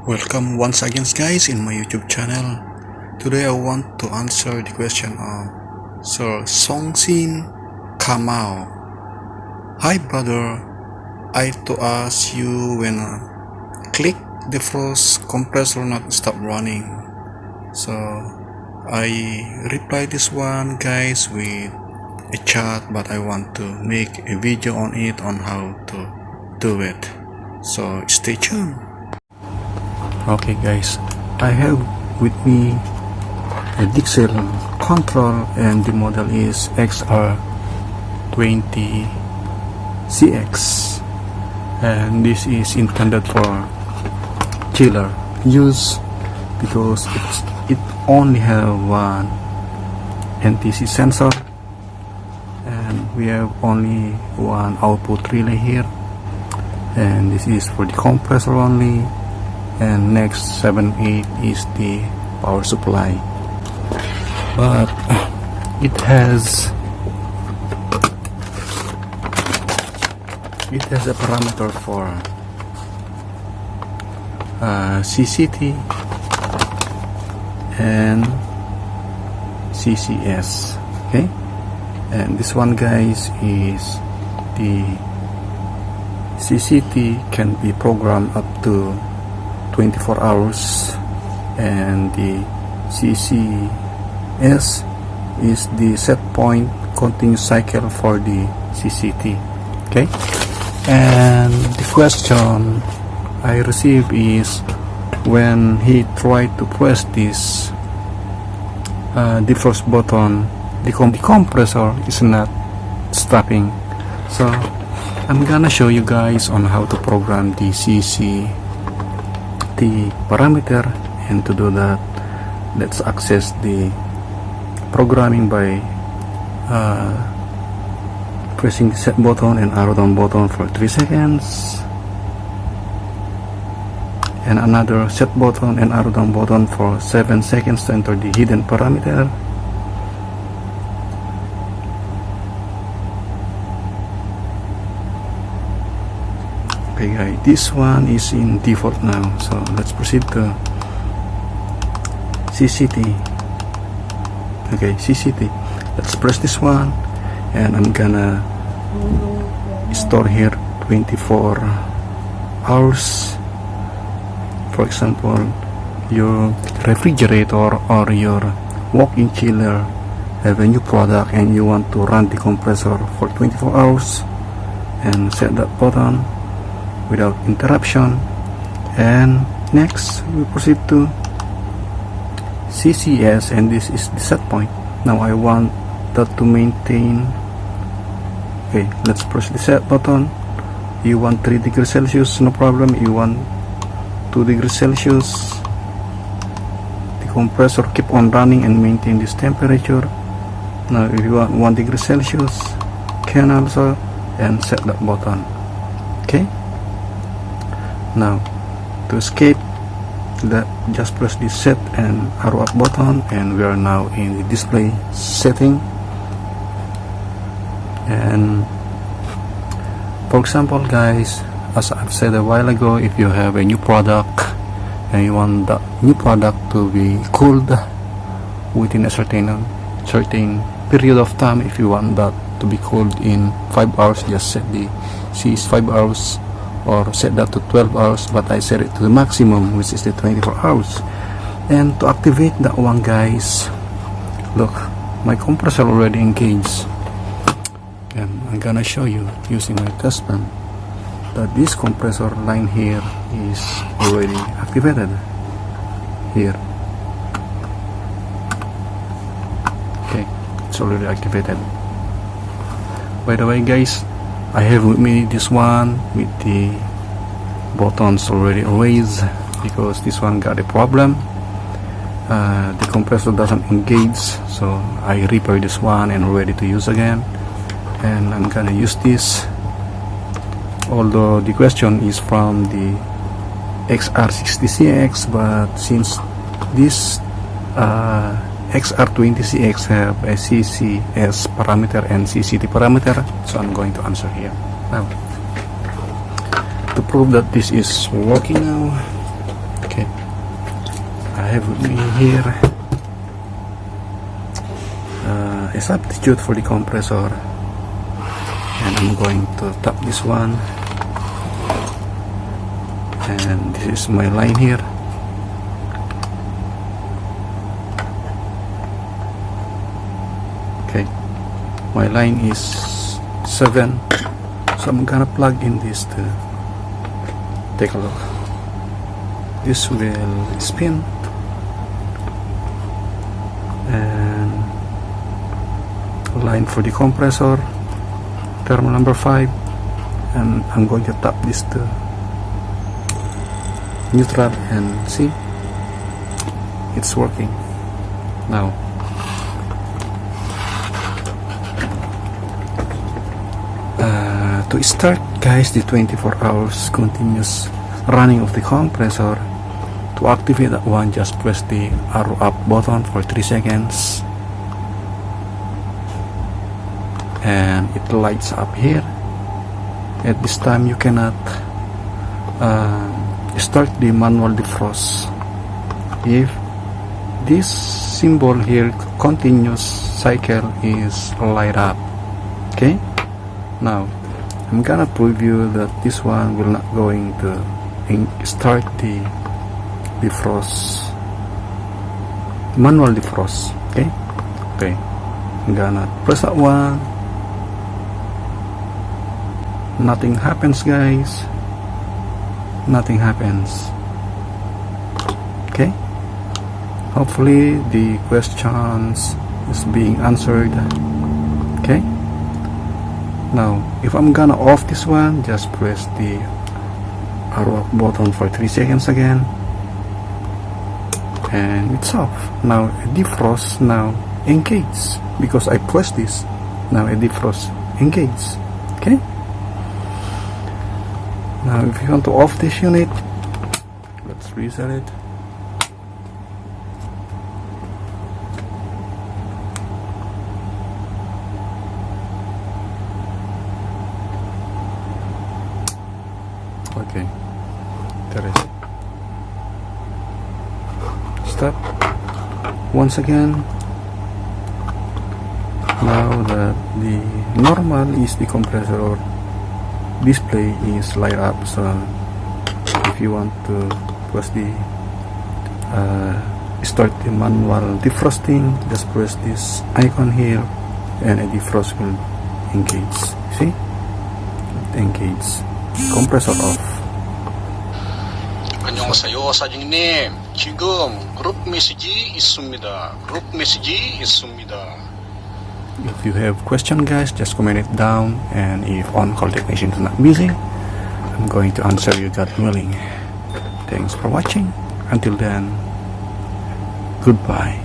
Welcome once again guys in my YouTube channel. Today I want to answer the question of Sir Songsin Kamau. Hi brother, I to ask you when click the first compressor not stop running. So I reply this one guys with a chat, but I want to make a video on it on how to do it. So stay tuned. Okay guys, I have with me a Dixell control and the model is XR20CX, and this is intended for chiller use because it only have one NTC sensor and we have only one output relay here, and this is for the compressor only, and next 7-8 is the power supply, but it has a parameter for CCT and CCS. Okay, and this one guys is the CCT can be programmed up to 24 hours, and the CCS is the set point continuous cycle for the CCT. Okay, and the question I received is when he tried to press this the first button, the compressor is not stopping. So I'm gonna show you guys on how to program the CCT parameter, and to do that, let's access the programming by pressing the set button and arrow down button for 3 seconds, and another set button and arrow down button for 7 seconds to enter the hidden parameter. Okay guys, this one is in default now, so let's proceed to CCT. Okay, CCT, let's press this one, and I'm gonna store here 24 hours. For example, your refrigerator or your walk-in chiller have a new product and you want to run the compressor for 24 hours, and set that button without interruption. And next we proceed to CCS, and this is the set point. Now I want that to maintain. Okay, let's press the set button. You want 3 degrees Celsius, no problem. You want 2 degrees Celsius, the compressor keep on running and maintain this temperature. Now if you want 1 degree Celsius, can also, and set that button. Okay, now to escape that, just press the set and arrow up button, and we are now in the display setting. And for example guys, as I've said a while ago, if you have a new product and you want the new product to be cooled within a certain period of time, if you want that to be cooled in 5 hours, just set the C is 5 hours or set that to 12 hours, but I set it to the maximum, which is the 24 hours. And to activate that one guys, look, my compressor already engaged, and I'm gonna show you using my test pen that this compressor line here is already activated here. Okay, it's already activated. By the way guys, I have with me this one with the buttons already raised because this one got a problem. The compressor doesn't engage, so I repair this one and ready to use again. And I'm gonna use this, although the question is from the XR60CX, but since this XR20CX have a CCS parameter and CCT parameter, so I'm going to answer here. Now, to prove that this is working now, okay, have with me here a substitute for the compressor, and I'm going to tap this one, and this is my line here. Okay, my line is 7, so I'm gonna plug in this to take a look. This will spin, and line for the compressor, terminal number 5, and I'm going to tap this to neutral, and see, it's working now. To start, guys, the 24 hours continuous running of the compressor, to activate that one, just press the arrow up button for 3 seconds, and it lights up here. At this time you cannot start the manual defrost if this symbol here, continuous cycle, is light up. Okay, now I'm gonna prove you that this one will not going to start the defrost, manual defrost. Okay, I'm gonna press that one. Nothing happens, guys. Nothing happens. Okay, hopefully the questions is being answered. Okay, now if I'm gonna off this one, just press the arrow up button for 3 seconds again, and it's off. Now a defrost now engage because I pressed this. Now a defrost engage. Okay, now if you want to off this unit, let's reset it. Okay, there is it. Stop once again. Now that the normal is the compressor display is light up, so if you want to press the start the manual defrosting, just press this icon here and a defrost will engage. See, it engage. compressor off. 안녕하세요 사장님. 지금 그룹 메시지 있습니다. 그룹 메시지 있습니다. If you have question, guys, just comment it down, and if on-call technician is not busy, I'm going to answer you, God willing. Thanks for watching. Until then, goodbye.